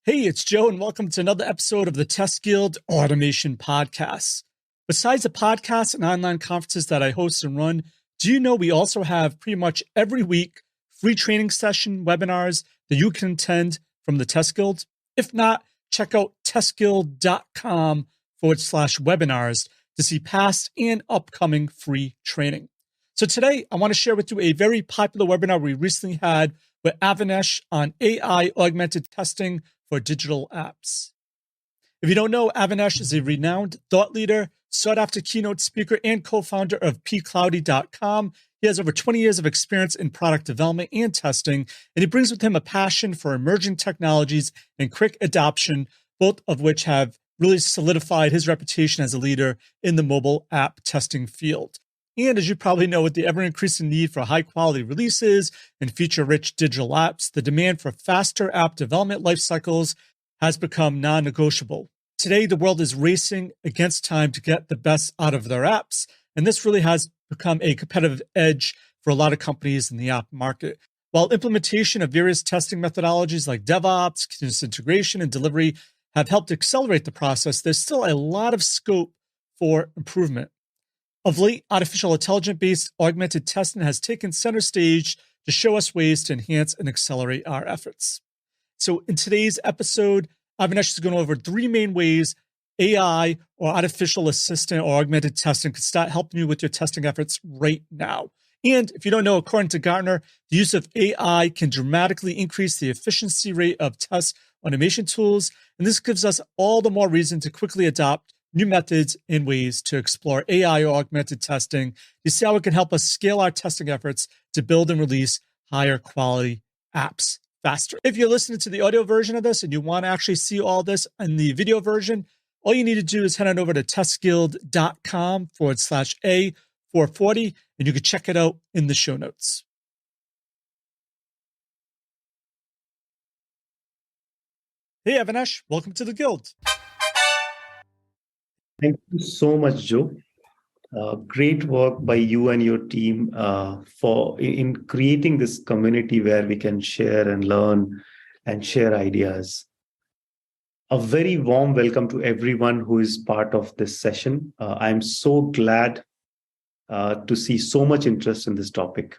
Hey, it's Joe, and welcome to another episode of the Test Guild Automation Podcast. Besides the podcasts and online conferences that I host and run, do you know we also have pretty much every week free training session webinars that you can attend from the Test Guild? If not, check out testguild.com/webinars to see past and upcoming free training. So today, I want to share with you a very popular webinar we recently had with Avinash on AI Augmented Testing for digital apps. If you don't know, Avinash is a renowned thought leader, sought-after keynote speaker, and co-founder of pcloudy.com. He has over 20 years of experience in product development and testing, and he brings with him a passion for emerging technologies and quick adoption, both of which have really solidified his reputation as a leader in the mobile app testing field. And as you probably know, with the ever-increasing need for high-quality releases and feature-rich digital apps, the demand for faster app development life cycles has become non-negotiable. Today, the world is racing against time to get the best out of their apps, and this really has become a competitive edge for a lot of companies in the app market. While implementation of various testing methodologies like DevOps, continuous integration, and delivery have helped accelerate the process, there's still a lot of scope for improvement. Of late, artificial intelligence-based augmented testing has taken center stage to show us ways to enhance and accelerate our efforts. So in today's episode, Avinash is going over three main ways AI or artificial assistant or augmented testing can start helping you with your testing efforts right now. And if you don't know, according to Gartner, the use of AI can dramatically increase the efficiency rate of test automation tools. And this gives us all the more reason to quickly adopt new methods and ways to explore AI or augmented testing to see how it can help us scale our testing efforts to build and release higher quality apps faster. If you're listening to the audio version of this and you want to actually see all this in the video version, all you need to do is head on over to testguild.com/A440, and you can check it out in the show notes. Hey, Avinash, welcome to the Guild. Thank you so much, Joe. Great work by you and your team in creating this community where we can share and learn and share ideas. A very warm welcome to everyone who is part of this session. I'm so glad to see so much interest in this topic.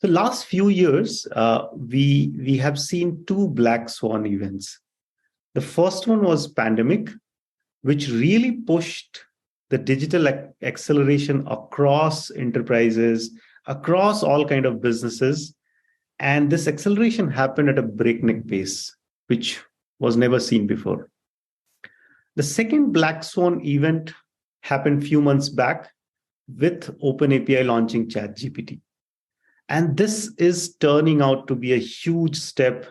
The last few years, we have seen two black swan events. The first one was pandemic, which really pushed the digital acceleration across enterprises, across all kinds of businesses. And this acceleration happened at a breakneck pace, which was never seen before. The second black swan event happened a few months back with OpenAPI launching ChatGPT. And this is turning out to be a huge step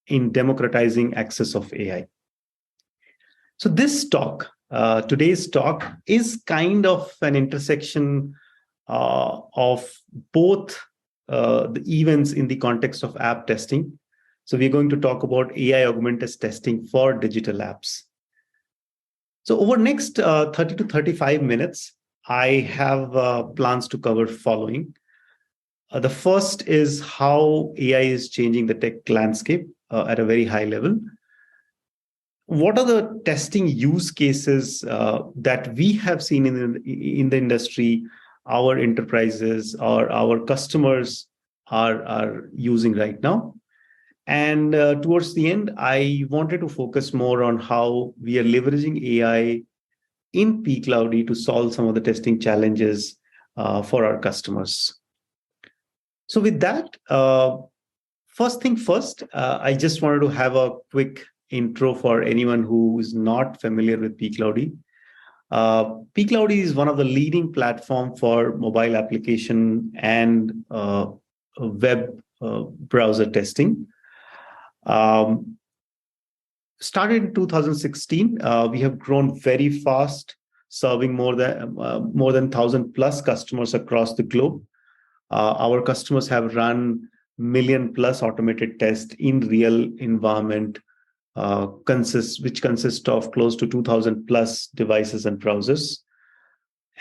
in democratizing access of AI. So this talk, today's talk, is kind of an intersection of both the events in the context of app testing. So we're going to talk about AI augmented testing for digital apps. So over next 30 to 35 minutes, I have plans to cover following. The first is how AI is changing the tech landscape at a very high level. What are the testing use cases that we have seen in the industry, our enterprises or our customers are using right now? And towards the end, I wanted to focus more on how we are leveraging AI in pCloudy to solve some of the testing challenges for our customers. So with that, first thing first, I just wanted to have a quick intro for anyone who is not familiar with pCloudy. pCloudy is one of the leading platforms for mobile application and web browser testing. Started in 2016, we have grown very fast, serving more than 1,000 plus customers across the globe. Our customers have run million plus automated tests in real environment, which consist of close to 2,000 plus devices and browsers.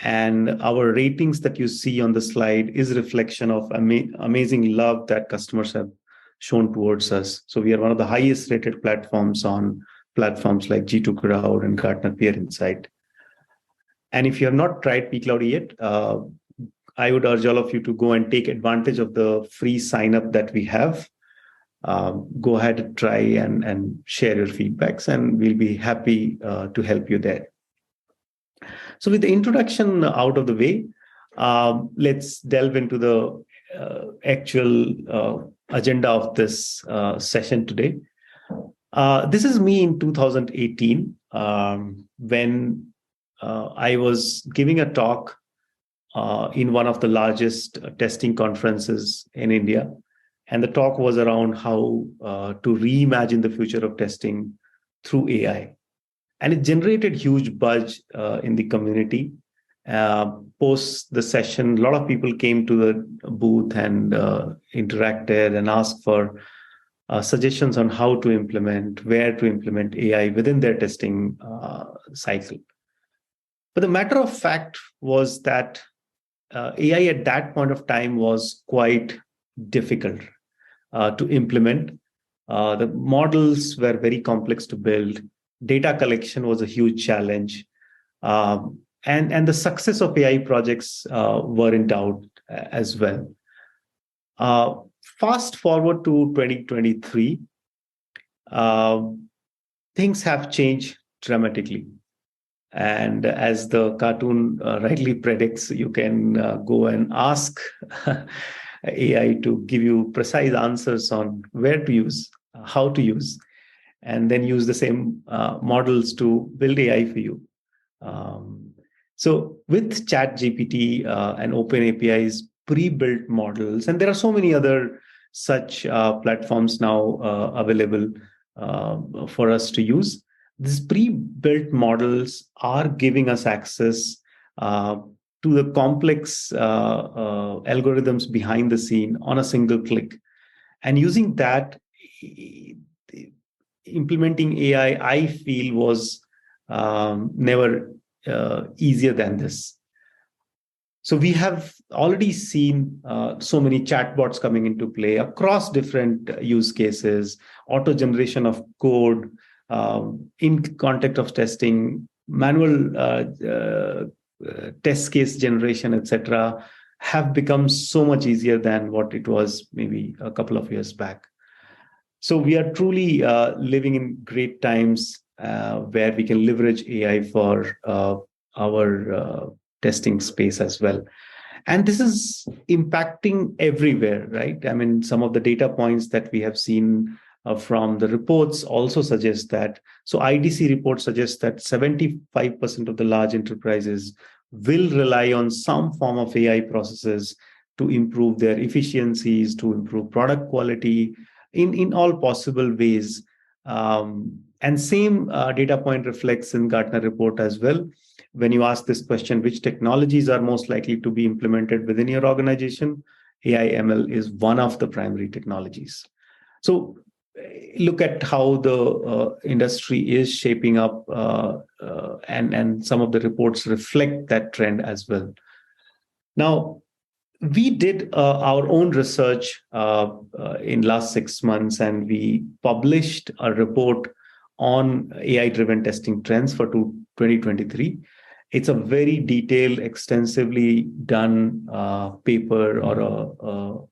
And our ratings that you see on the slide is a reflection of amazing love that customers have shown towards us. So we are one of the highest rated platforms on platforms like G2 Crowd and Gartner Peer Insight. And if you have not tried pCloud yet, I would urge all of you to go and take advantage of the free sign up that we have. Go ahead and try and share your feedbacks, and we'll be happy to help you there. So with the introduction out of the way, let's delve into the actual agenda of this session today. This is me in 2018 when I was giving a talk in one of the largest testing conferences in India. And the talk was around how to reimagine the future of testing through AI. And it generated huge buzz in the community. Post the session, a lot of people came to the booth and interacted and asked for suggestions on how to implement, where to implement AI within their testing cycle. But the matter of fact was that AI at that point of time was quite difficult to implement. The models were very complex to build. Data collection was a huge challenge. And the success of AI projects were in doubt as well. Fast forward to 2023, things have changed dramatically. And as the cartoon rightly predicts, you can go and ask AI to give you precise answers on where to use, how to use, and then use the same models to build AI for you. So with ChatGPT and OpenAPI's pre-built models, and there are so many other such platforms now available for us to use, these pre-built models are giving us access to the complex algorithms behind the scene on a single click. And using that, implementing AI, I feel, was never easier than this. So we have already seen so many chatbots coming into play across different use cases, auto generation of code, in context of testing, manual test case generation, etc., have become so much easier than what it was maybe a couple of years back. So we are truly living in great times where we can leverage AI for our testing space as well. And this is impacting everywhere, right? I mean, some of the data points that we have seen from the reports also suggest that. So IDC report suggests that 75% of the large enterprises will rely on some form of AI processes to improve their efficiencies, to improve product quality in all possible ways. And same data point reflects in Gartner report as well. When you ask this question, which technologies are most likely to be implemented within your organization, AI ML is one of the primary technologies. So look at how the industry is shaping up, and some of the reports reflect that trend as well. Now, we did our own research in last 6 months, and we published a report on AI-driven testing trends for 2023. It's a very detailed, extensively done paper, or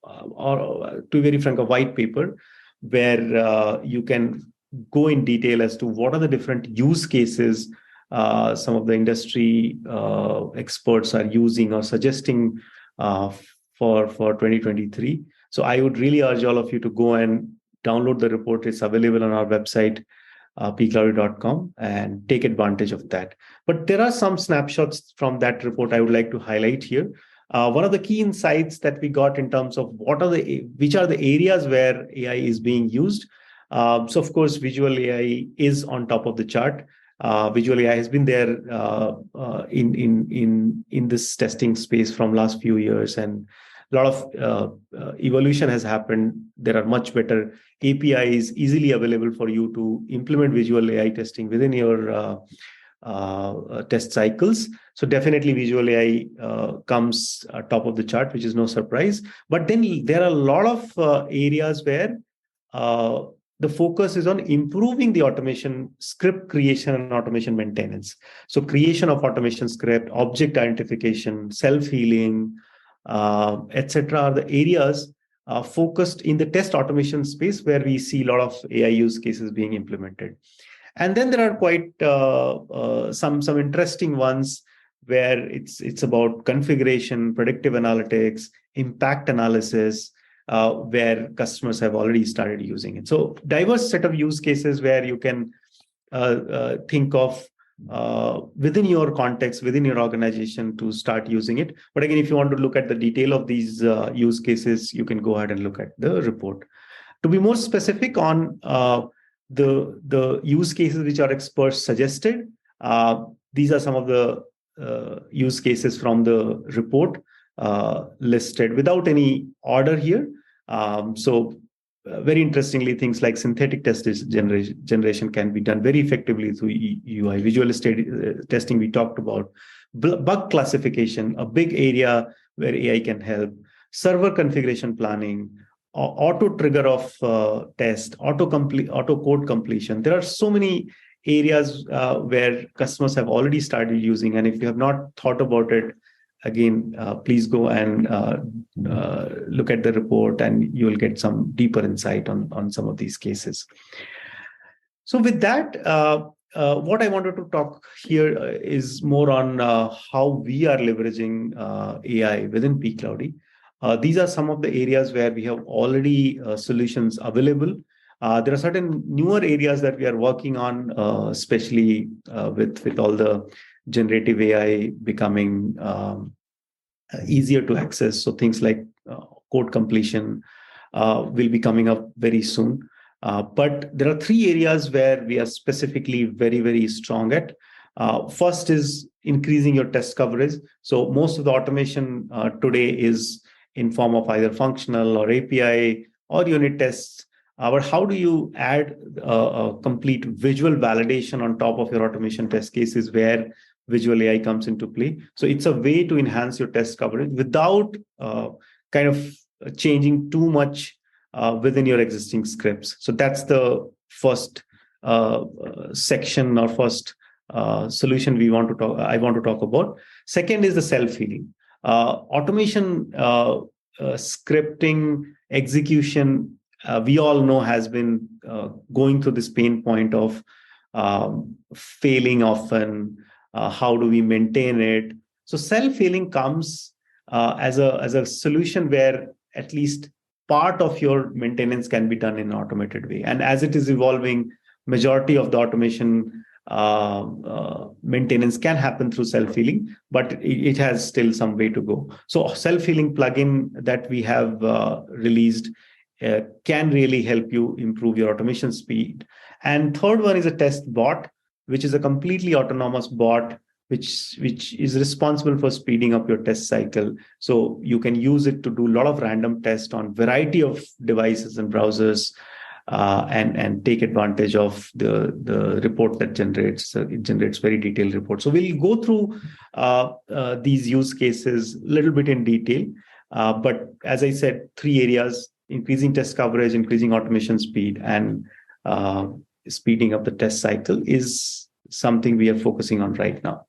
to be very frank, a white paper, where you can go in detail as to what are the different use cases some of the industry experts are using or suggesting for 2023. So I would really urge all of you to go and download the report. It's available on our website, pcloud.com, and take advantage of that. But there are some snapshots from that report I would like to highlight here. One of the key insights that we got in terms of which are the areas where AI is being used. So of course, visual AI is on top of the chart. Visual AI has been there in this testing space from last few years, and a lot of evolution has happened. There are much better APIs easily available for you to implement visual AI testing within your test cycles. So definitely visual AI comes top of the chart, which is no surprise. But then there are a lot of areas where uh, the focus is on improving the automation script creation and automation maintenance. So creation of automation script, object identification, self-healing, etc., are the areas focused in the test automation space where we see a lot of AI use cases being implemented. And then there are quite some interesting ones where it's about configuration, predictive analytics, impact analysis, where customers have already started using it. So diverse set of use cases where you can think of within your context, within your organization to start using it. But again, if you want to look at the detail of these use cases, you can go ahead and look at the report. To be more specific on the use cases which our experts suggested, these are some of the use cases from the report listed without any order here. Very interestingly, things like synthetic test generation can be done very effectively through UI. Visual testing we talked about. Bug classification, a big area where AI can help. Server configuration planning, auto trigger of test, auto code completion. There are so many areas where customers have already started using. And if you have not thought about it, again, please go and look at the report and you will get some deeper insight on some of these cases. So with that, what I wanted to talk here is more on how we are leveraging AI within pCloudy. These are some of the areas where we have already solutions available. There are certain newer areas that we are working on, especially with all the generative AI becoming easier to access. So things like code completion will be coming up very soon. But there are three areas where we are specifically very, very strong at. First is increasing your test coverage. So most of the automation today is in form of either functional or API or unit tests. But how do you add a complete visual validation on top of your automation test cases where visual AI comes into play? So it's a way to enhance your test coverage without kind of changing too much within your existing scripts. So that's the first section or first solution I want to talk about. Second is the self-healing. Automation scripting execution, we all know, has been going through this pain point of failing often. How do we maintain it? So self-healing comes as a solution where at least part of your maintenance can be done in an automated way. And as it is evolving, majority of the automation maintenance can happen through self-healing, but it has still some way to go. So self-healing plugin that we have released can really help you improve your automation speed. And third one is a test bot, which is a completely autonomous bot, which is responsible for speeding up your test cycle. So you can use it to do a lot of random tests on variety of devices and browsers, and take advantage of the report that generates. It generates very detailed reports. So we'll go through these use cases a little bit in detail. But as I said, three areas: increasing test coverage, increasing automation speed, and speeding up the test cycle is something we are focusing on right now.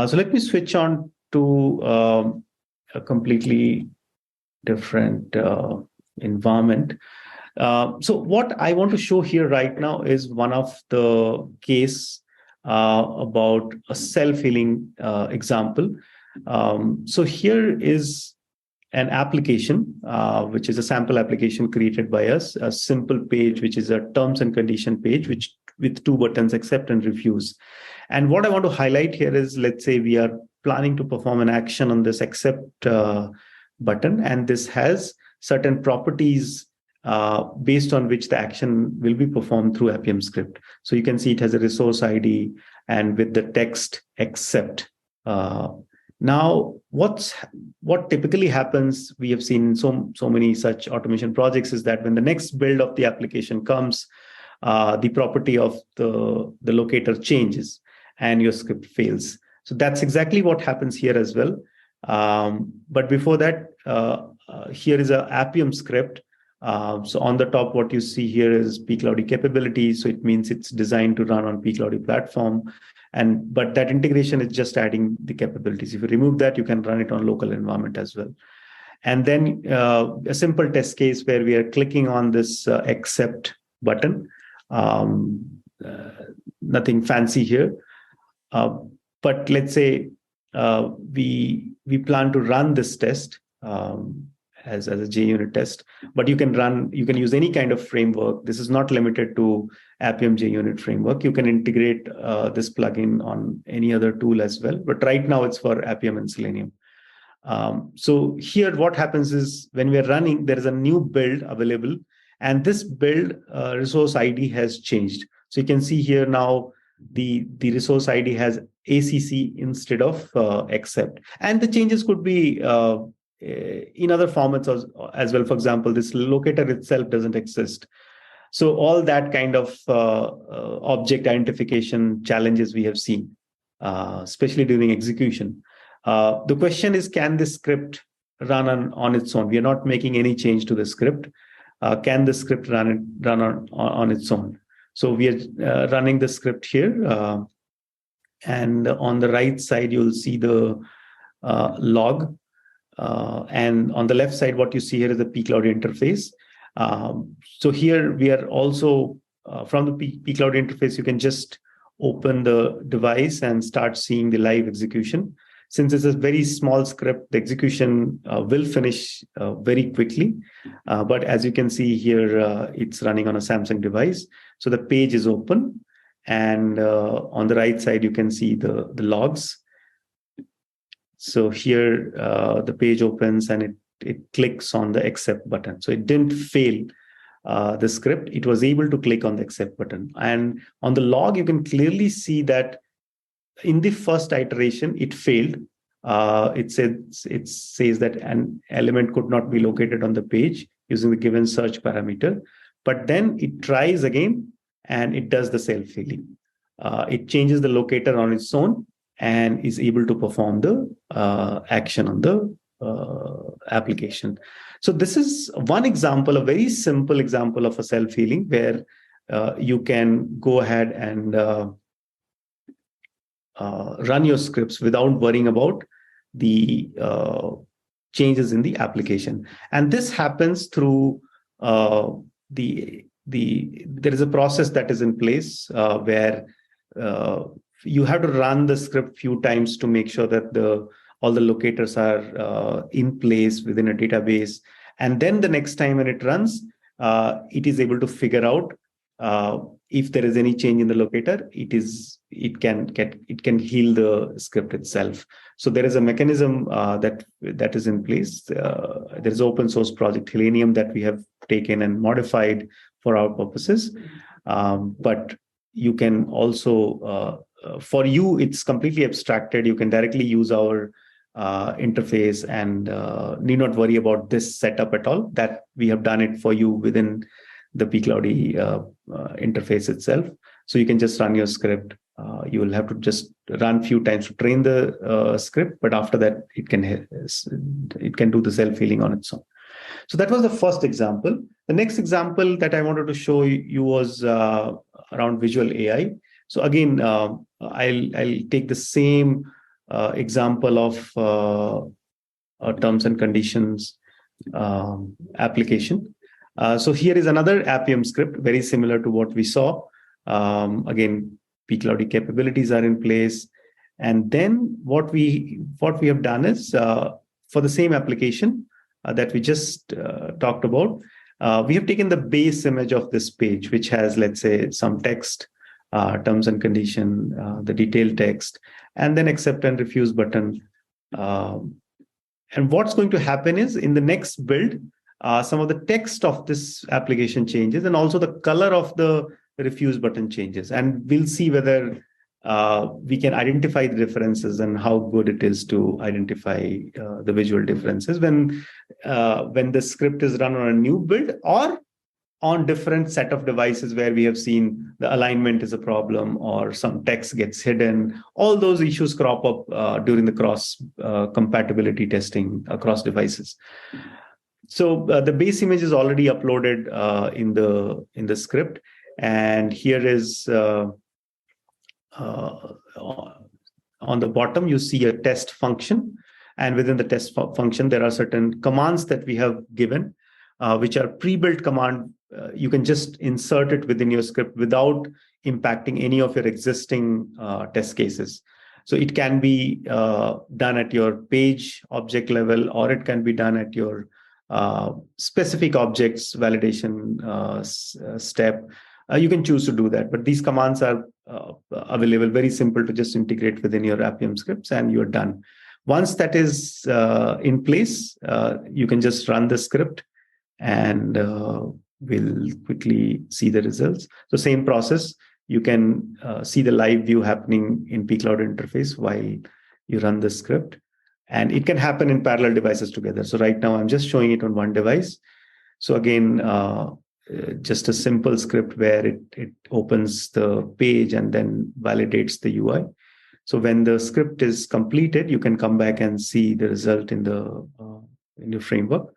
So let me switch on to a completely different environment. So what I want to show here right now is one of the case about a self-healing example. So here is an application, which is a sample application created by us, a simple page, which is a terms and condition page, which with two buttons, accept and refuse. And what I want to highlight here is, let's say we are planning to perform an action on this accept button, and this has certain properties based on which the action will be performed through Appium script. So you can see it has a resource ID and with the text accept. Now, what typically happens, we have seen so many such automation projects, is that when the next build of the application comes, the property of the locator changes. and your script fails. So that's exactly what happens here as well. But before that, here is a Appium script. So on the top, what you see here is pCloudy capability. So it means it's designed to run on pCloudy platform. But that integration is just adding the capabilities. If you remove that, you can run it on local environment as well. And then a simple test case where we are clicking on this accept button. Nothing fancy here. But let's say we plan to run this test as a JUnit test, but you can use any kind of framework. This is not limited to Appium JUnit framework. You can integrate this plugin on any other tool as well. But right now it's for Appium and Selenium. So here what happens is when we're running, there is a new build available, and this build resource ID has changed. So you can see here now the resource ID has ACC instead of accept. And the changes could be in other formats as well. For example, this locator itself doesn't exist. So all that kind of object identification challenges we have seen, especially during execution. The question is, can this script run on its own? We are not making any change to the script. Can the script run on its own? So we are running the script here. And on the right side, you'll see the log. And on the left side, what you see here is the pCloudy interface. So here we are also, from the pCloudy interface, you can just open the device and start seeing the live execution. Since it's a very small script, the execution will finish very quickly. But as you can see here, it's running on a Samsung device. So the page is open. And on the right side, you can see the logs. So here, the page opens and it clicks on the accept button. So it didn't fail the script. It was able to click on the accept button. And on the log, you can clearly see that in the first iteration, it failed. It says that an element could not be located on the page using the given search parameter. But then it tries again and it does the self-healing. It changes the locator on its own and is able to perform the action on the application. So this is one example, a very simple example of a self-healing where you can go ahead and run your scripts without worrying about the changes in the application. And this happens through there is a process that is in place where you have to run the script few times to make sure that all the locators are in place within a database. And then the next time when it runs, it is able to figure out if there is any change in the locator. It can heal the script itself. So there is a mechanism that is in place. There is an open source project Selenium that we have taken and modified for our purposes. But you can also, for you, it's completely abstracted. You can directly use our interface and need not worry about this setup at all. That we have done it for you within the pCloudy interface itself. So you can just run your script. You will have to just run a few times to train the script, but after that, it can do the self-healing on its own. So that was the first example. The next example that I wanted to show you was around visual AI. So again, I'll take the same example of terms and conditions application. So here is another Appium script, very similar to what we saw. Again, pCloudy capabilities are in place. And then what we have done is for the same application that we just talked about, we have taken the base image of this page, which has, let's say, some text, terms and condition, the detailed text, and then accept and refuse button. And what's going to happen is in the next build, some of the text of this application changes, and also the color of the refuse button changes. And we'll see whether we can identify the differences and how good it is to identify the visual differences when the script is run on a new build or on different set of devices where we have seen the alignment is a problem or some text gets hidden. All those issues crop up during the cross compatibility testing across devices. So the base image is already uploaded in the script, and here is on the bottom you see a test function, and within the test function there are certain commands that we have given, which are pre-built command. You can just insert it within your script without impacting any of your existing test cases. So it can be done at your page object level, or it can be done at your specific objects validation step. You can choose to do that, but these commands are available, very simple to just integrate within your Appium scripts, and you're done. Once that is in place, you can just run the script, and we'll quickly see the results. So same process, you can see the live view happening in pCloud interface while you run the script, and it can happen in parallel devices together. So right now I'm just showing it on one device. So again, just a simple script where it opens the page and then validates the UI. So when the script is completed, you can come back and see the result in your framework.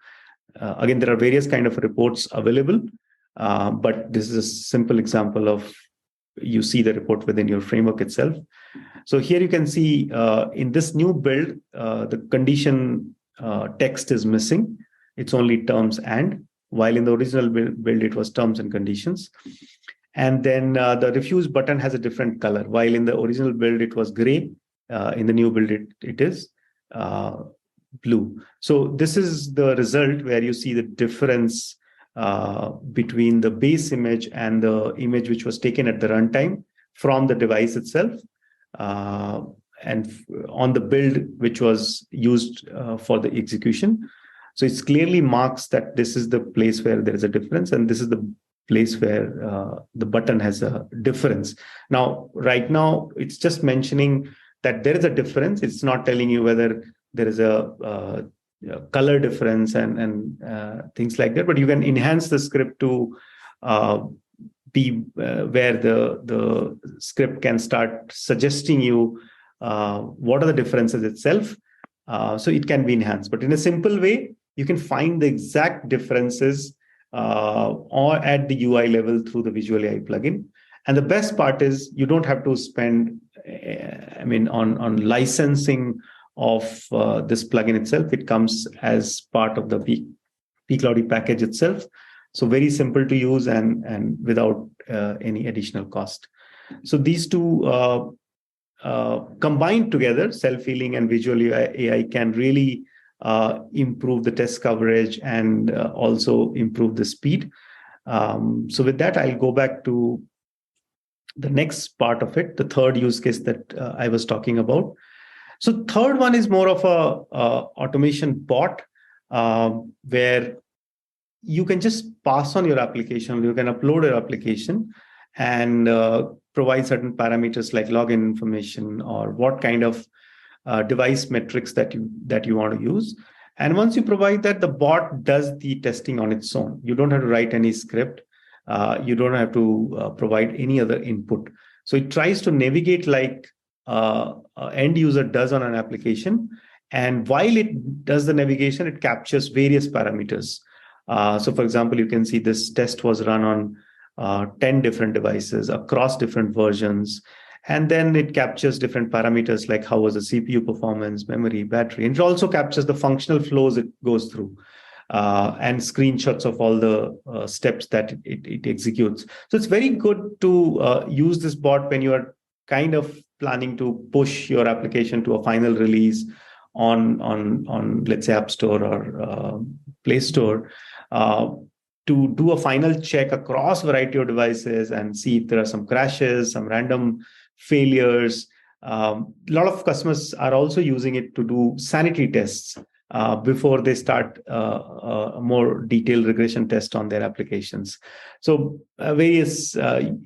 Again, there are various kind of reports available, but this is a simple example of you see the report within your framework itself. So here you can see in this new build, the condition text is missing. It's only terms and, while in the original build it was terms and conditions. And then the refuse button has a different color. While in the original build it was gray, in the new build it is blue. So this is the result where you see the difference between the base image and the image which was taken at the runtime from the device itself, and on the build which was used for the execution. So it clearly marks that this is the place where there is a difference, and this is the place where the button has a difference. Now, right now, it's just mentioning that there is a difference. It's not telling you whether there is a color difference and things like that, but you can enhance the script to be where the script can start suggesting you what are the differences itself. So it can be enhanced, but in a simple way, you can find the exact differences or at the UI level through the Visual AI plugin. And the best part is you don't have to spend, on licensing of this plugin itself. It comes as part of the pCloud package itself. So very simple to use and without any additional cost. So these two combined together, self-healing and Visual AI, can really improve the test coverage and also improve the speed. So with that, I'll go back to the next part of it, the third use case that I was talking about. So third one is more of a automation bot where you can just pass on your application. You can upload your application and provide certain parameters like login information or what kind of device metrics that you want to use. And once you provide that, the bot does the testing on its own. You don't have to write any script. You don't have to provide any other input. So it tries to navigate like an end user does on an application. And while it does the navigation, it captures various parameters. So for example, you can see this test was run on 10 different devices across different versions. And then it captures different parameters like how was the CPU performance, memory, battery. And it also captures the functional flows it goes through and screenshots of all the steps that it executes. So it's very good to use this bot when you are kind of planning to push your application to a final release on let's say App Store or Play Store, to do a final check across variety of devices and see if there are some crashes, some random failures. A lot of customers are also using it to do sanity tests before they start a more detailed regression test on their applications. So various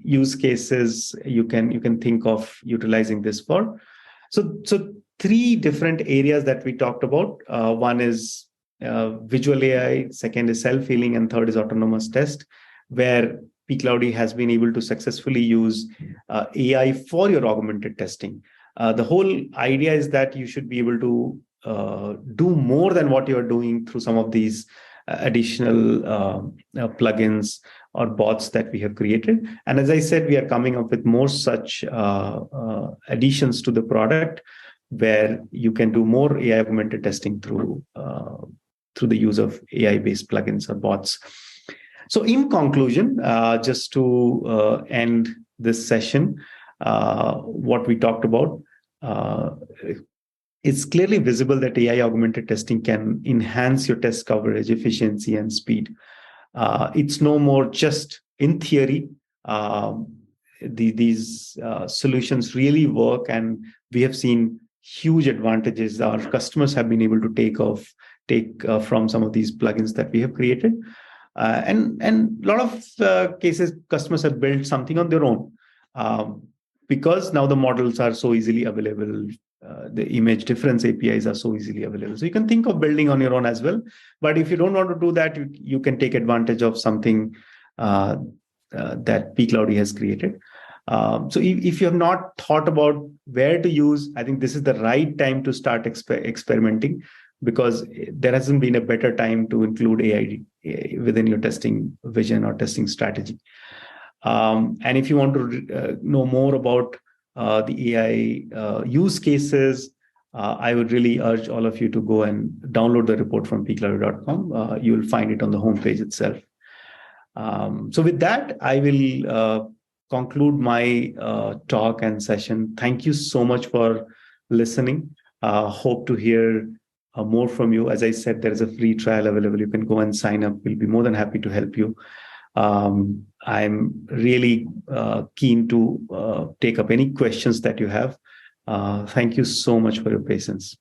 use cases you can think of utilizing this for. So three different areas that we talked about. One is Visual AI, second is self-healing, and third is autonomous test. where pCloudy has been able to successfully use AI for your augmented testing. The whole idea is that you should be able to do more than what you're doing through some of these additional plugins or bots that we have created. And as I said, we are coming up with more such additions to the product where you can do more AI augmented testing through the use of AI-based plugins or bots. So in conclusion, just to end this session, what we talked about, it's clearly visible that AI augmented testing can enhance your test coverage, efficiency, and speed. It's no more just in theory. These solutions really work, and we have seen huge advantages our customers have been able to take from some of these plugins that we have created. And a lot of cases, customers have built something on their own because now the models are so easily available. The image difference APIs are so easily available. So you can think of building on your own as well. But if you don't want to do that, you can take advantage of something that pCloudy has created. So if you have not thought about where to use, I think this is the right time to start experimenting, because there hasn't been a better time to include AI within your testing vision or testing strategy. And if you want to know more about the AI use cases, I would really urge all of you to go and download the report from pcloudy.com. You will find it on the homepage itself. So with that, I will conclude my talk and session. Thank you so much for listening. Hope to hear more from you. As I said, there is a free trial available. You can go and sign up. We'll be more than happy to help you. I'm really keen to take up any questions that you have. Thank you so much for your patience.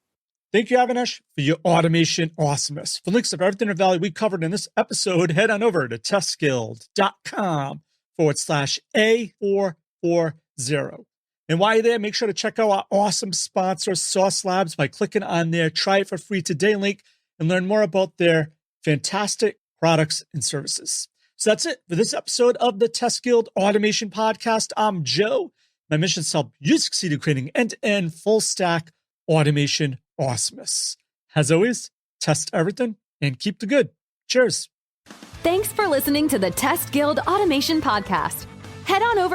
Thank you, Avinash, for your automation awesomeness. For links of everything of value we covered in this episode, head on over to testskilled.com/A440. And while you're there, make sure to check out our awesome sponsor, Sauce Labs, by clicking on their Try It for Free Today link and learn more about their fantastic products and services. So that's it for this episode of the Test Guild Automation Podcast. I'm Joe. My mission is to help you succeed in creating end-to-end full-stack automation awesomeness. As always, test everything and keep the good. Cheers. Thanks for listening to the Test Guild Automation Podcast. Head on over